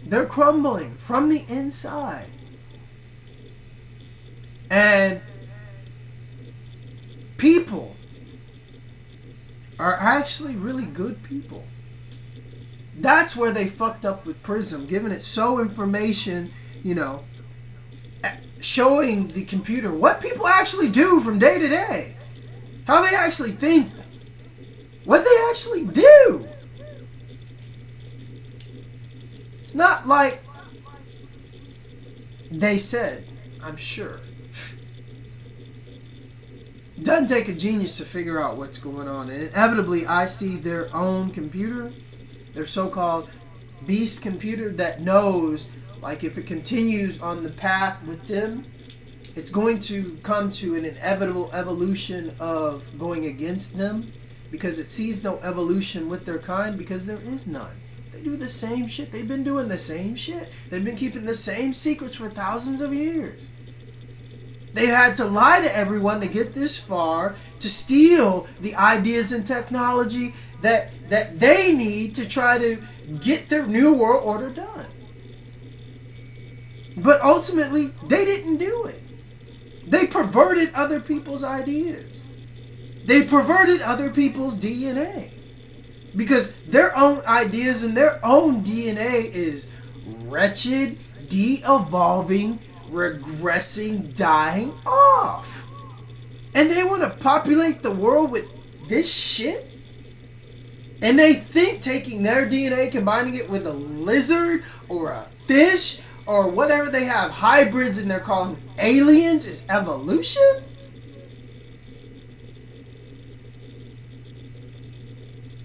They're crumbling from the inside. And people are actually really good people. That's where they fucked up with PRISM, giving it so information, you know, showing the computer what people actually do from day to day, how they actually think, what they actually do. It's not like they said, I'm sure. Doesn't take a genius to figure out what's going on. And inevitably, I see their own computer, their so-called B.E.A.S.T computer that knows, like, if it continues on the path with them, it's going to come to an inevitable evolution of going against them because it sees no evolution with their kind because there is none. They do the same shit. They've been doing the same shit. They've been keeping the same secrets for thousands of years. They've had to lie to everyone to get this far, to steal the ideas and technology that they need to try to get their new world order done. But ultimately, they didn't do it. They perverted other people's ideas. They perverted other people's DNA. Because their own ideas and their own DNA is wretched, de-evolving, regressing, dying off. And they want to populate the world with this shit? And they think taking their DNA, combining it with a lizard or a fish or whatever they have, hybrids, and they're calling aliens, is evolution?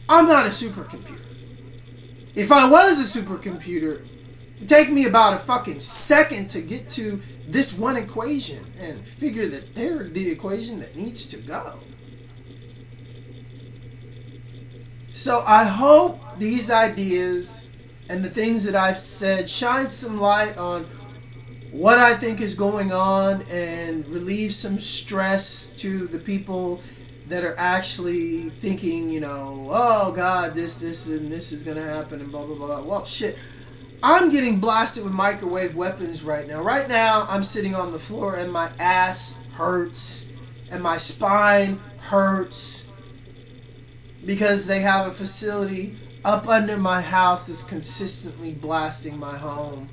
I'm not a supercomputer. If I was a supercomputer, it'd take me about a fucking second to get to this one equation and figure that they're the equation that needs to go. So I hope these ideas and the things that I've said shine some light on what I think is going on and relieve some stress to the people that are actually thinking, you know, oh God, this, and this is going to happen and blah, blah, blah. Well, shit. I'm getting blasted with microwave weapons right now. Right now, I'm sitting on the floor and my ass hurts and my spine hurts because they have a facility up under my house that's consistently blasting my home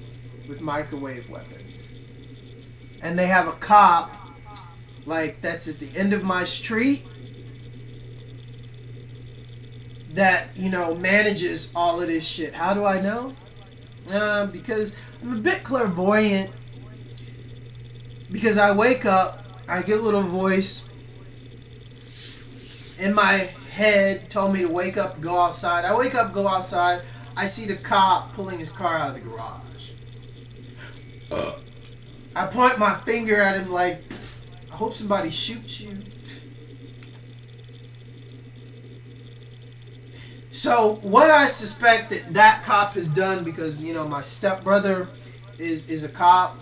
with microwave weapons. And they have a cop, like, that's at the end of my street that, you know, manages all of this shit. How do I know? Because I'm a bit clairvoyant. Because I wake up, I get a little voice in my head told me to wake up, go outside. I wake up, go outside. I see the cop pulling his car out of the garage. I point my finger at him like, I hope somebody shoots you. So what I suspect that cop has done, because, you know, my stepbrother is a cop.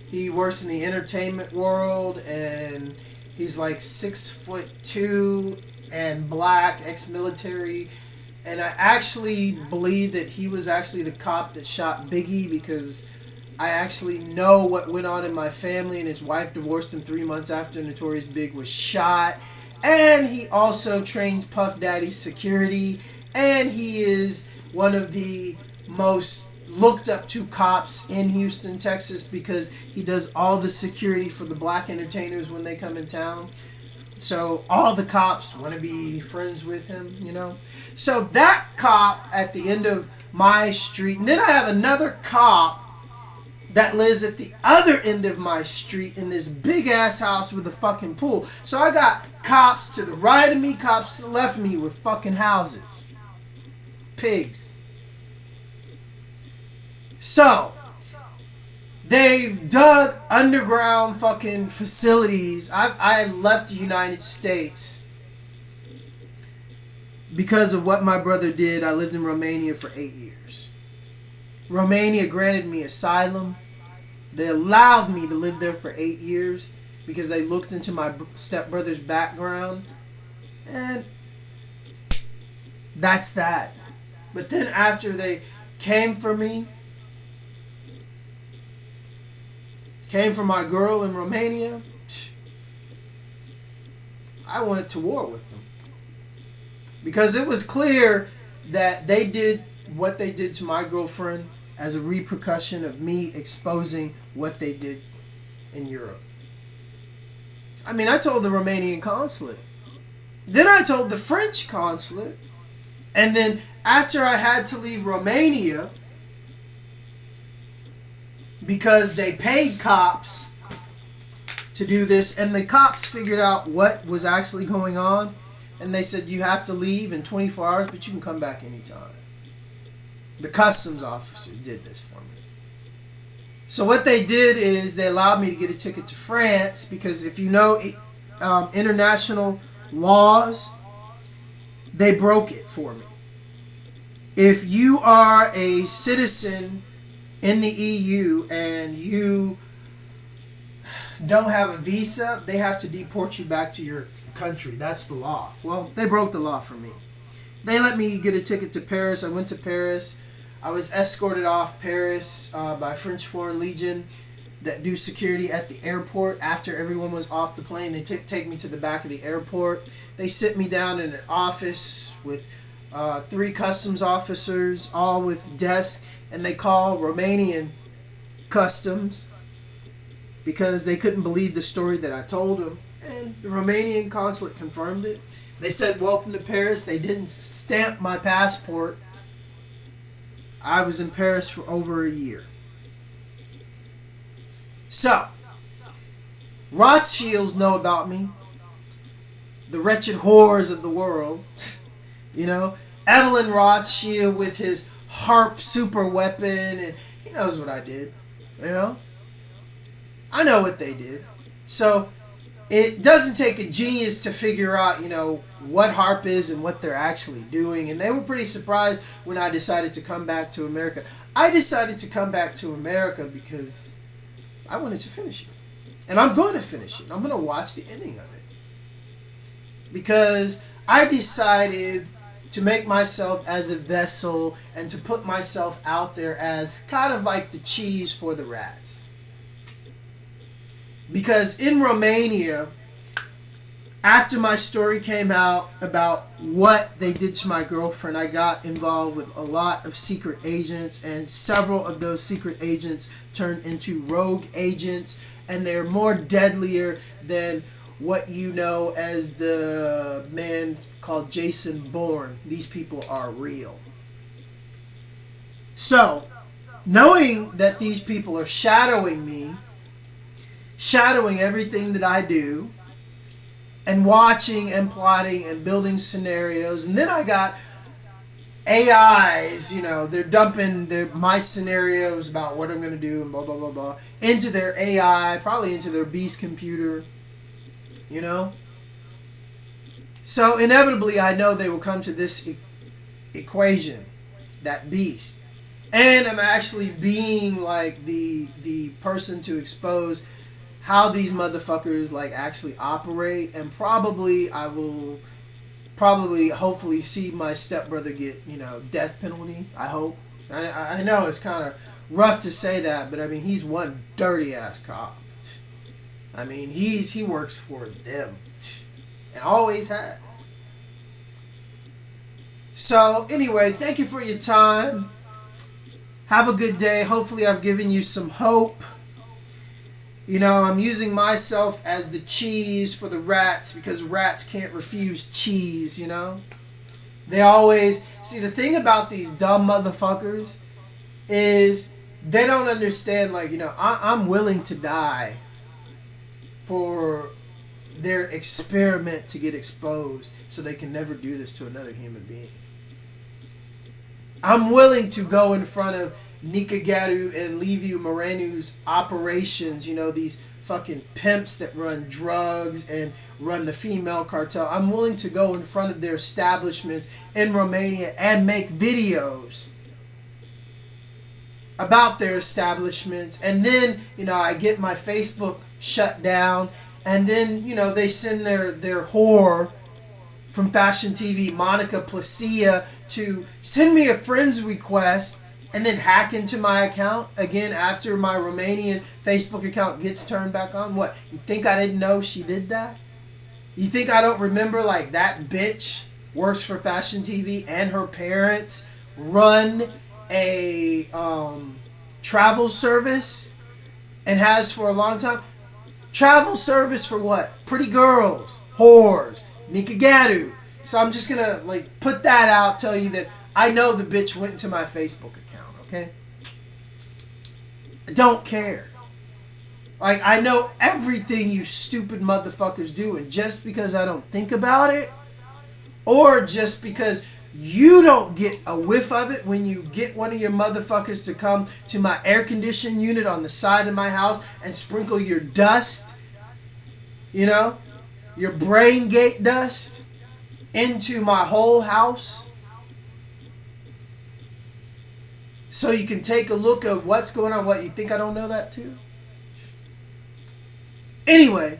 He works in the entertainment world, and he's like 6'2" and black, ex-military. And I actually believe that he was actually the cop that shot Biggie, because I actually know what went on in my family, and his wife divorced him 3 months after Notorious Big was shot. And he also trains Puff Daddy's security, and he is one of the most looked up to cops in Houston, Texas, because he does all the security for the black entertainers when they come in town. So all the cops want to be friends with him, you know. So that cop at the end of my street, and then I have another cop that lives at the other end of my street in this big ass house with a fucking pool. So I got cops to the right of me, cops to the left of me with fucking houses. Pigs. So they've dug underground fucking facilities. I left the United States because of what my brother did. I lived in Romania for 8 years. Romania granted me asylum. They allowed me to live there for 8 years because they looked into my stepbrother's background. And that's that. But then after they came for me, came for my girl in Romania, I went to war with them. Because it was clear that they did what they did to my girlfriend as a repercussion of me exposing what they did in Europe. I mean, I told the Romanian consulate. Then I told the French consulate. And then after I had to leave Romania, because they paid cops to do this, and the cops figured out what was actually going on, and they said, you have to leave in 24 hours, but you can come back anytime. The customs officer did this for me. So what they did is they allowed me to get a ticket to France, because if you know international laws, they broke it for me. If you are a citizen in the EU and you don't have a visa, they have to deport you back to your country. That's the law. Well, they broke the law for me. They let me get a ticket to Paris. I went to Paris. I was escorted off Paris by French Foreign Legion that do security at the airport. After everyone was off the plane, they take me to the back of the airport. They sit me down in an office with 3 customs officers, all with desks, and they call Romanian customs because they couldn't believe the story that I told them. And the Romanian consulate confirmed it. They said, "Welcome to Paris." They didn't stamp my passport. I was in Paris for over a year. So, Rothschilds know about me. The wretched whores of the world. You know, Evelyn Rothschild with his HARP super weapon, and he knows what I did. You know? I know what they did. So, it doesn't take a genius to figure out, what HARP is and what they're actually doing. And they were pretty surprised when I decided to come back to America. I decided to come back to America because I wanted to finish it. And I'm going to finish it. I'm going to watch the ending of it. Because I decided to make myself as a vessel and to put myself out there as kind of like the cheese for the rats. Because in Romania, after my story came out about what they did to my girlfriend, I got involved with a lot of secret agents, and several of those secret agents turned into rogue agents, and they're more deadlier than what you know as the man called Jason Bourne. These people are real. So, knowing that these people are shadowing me, shadowing everything that I do, and watching and plotting and building scenarios. And then I got AIs, they're dumping my scenarios about what I'm going to do and blah, blah, blah, blah, into their AI, probably into their B.E.A.S.T computer, So inevitably, I know they will come to this equation, that B.E.A.S.T. And I'm actually being like the person to expose how these motherfuckers actually operate, and probably I will hopefully see my stepbrother get death penalty. I hope. I know it's kind of rough to say that, but I mean he's one dirty ass cop. I mean he works for them and always has. So anyway, thank you for your time. Have a good day. Hopefully I've given you some hope. I'm using myself as the cheese for the rats because rats can't refuse cheese, They always... See, the thing about these dumb motherfuckers is they don't understand, I'm willing to die for their experiment to get exposed so they can never do this to another human being. I'm willing to go in front of Nikagaru and Liviu Morenu's operations, these fucking pimps that run drugs and run the female cartel. I'm willing to go in front of their establishments in Romania and make videos about their establishments. And then, I get my Facebook shut down, and then, they send their whore from Fashion TV, Monica Placia, to send me a friend's request and then hack into my account again after my Romanian Facebook account gets turned back on. What, you think I didn't know she did that? You think I don't remember that bitch works for Fashion TV and her parents run a travel service and has for a long time? Travel service for what? Pretty girls, whores, Nikagaru. So I'm just gonna put that out, tell you that I know the bitch went into my Facebook account, okay? I don't care. I know everything you stupid motherfuckers do, and just because I don't think about it, or just because you don't get a whiff of it when you get one of your motherfuckers to come to my air conditioning unit on the side of my house and sprinkle your dust, your brain gate dust into my whole house, so you can take a look at what's going on. What, you think I don't know that too? Anyway,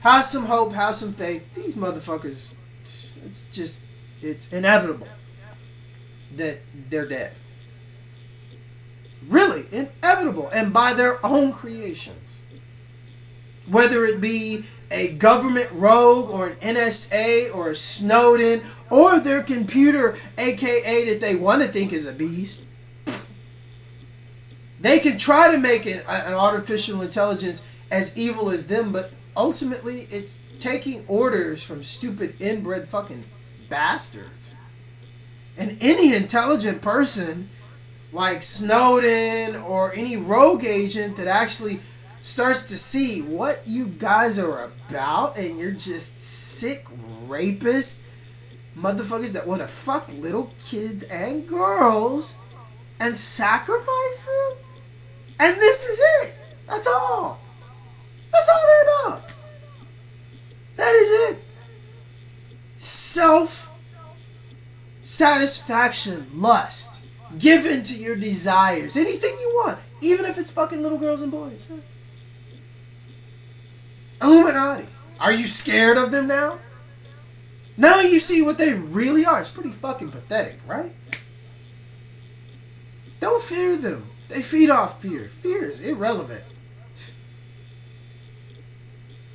have some hope, have some faith. These motherfuckers, it's inevitable. that they're dead. Really, inevitable, and by their own creations. Whether it be a government rogue or an NSA or a Snowden or their computer, aka that they want to think is a beast. They can try to make an artificial intelligence as evil as them, but ultimately it's taking orders from stupid inbred fucking bastards. And any intelligent person like Snowden or any rogue agent that actually starts to see what you guys are about, and you're just sick rapist motherfuckers that want to fuck little kids and girls and sacrifice them. And this is it. That's all. That's all they're about. That is it. Self-satisfaction, lust, given to your desires. Anything you want. Even if it's fucking little girls and boys. Illuminati. Are you scared of them now? Now you see what they really are. It's pretty fucking pathetic, right? Don't fear them. They feed off fear. Fear is irrelevant.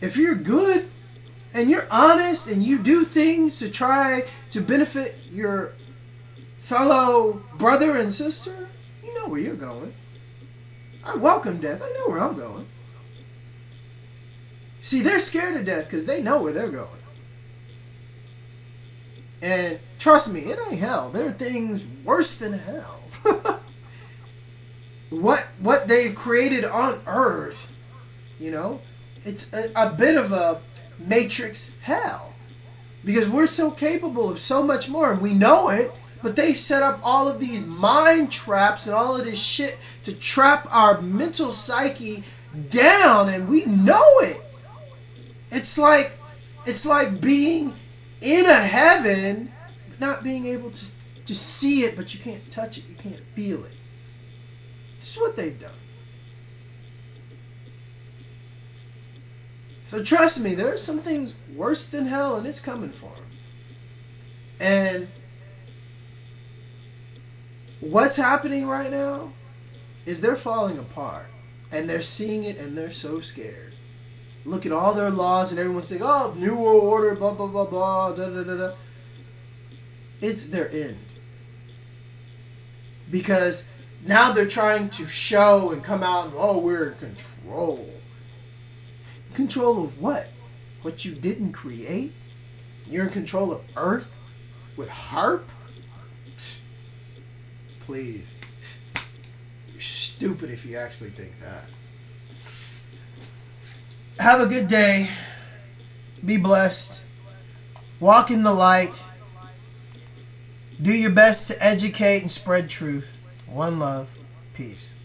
If you're good and you're honest and you do things to try to benefit your fellow brother and sister, you know where you're going. I welcome death. I know where I'm going. See, they're scared of death because they know where they're going. And trust me, it ain't hell. There are things worse than hell. What they've created on Earth, you know, it's a bit of a matrix hell. Because we're so capable of so much more, and we know it, but they've set up all of these mind traps and all of this shit to trap our mental psyche down, and we know it. It's like being in a heaven, but not being able to see it, but you can't touch it, you can't feel it. This is what they've done. So trust me, there are some things worse than hell, and it's coming for them. And what's happening right now is they're falling apart, and they're seeing it, and they're so scared. Look at all their laws, and everyone's saying, oh, New World Order, blah, blah, blah, blah, da, da, da, da. It's their end. Because now they're trying to show and come out and, oh, we're in control. Control of what? What you didn't create? You're in control of Earth? With HARP? Please. You're stupid if you actually think that. Have a good day. Be blessed. Walk in the light. Do your best to educate and spread truth. One love. Peace.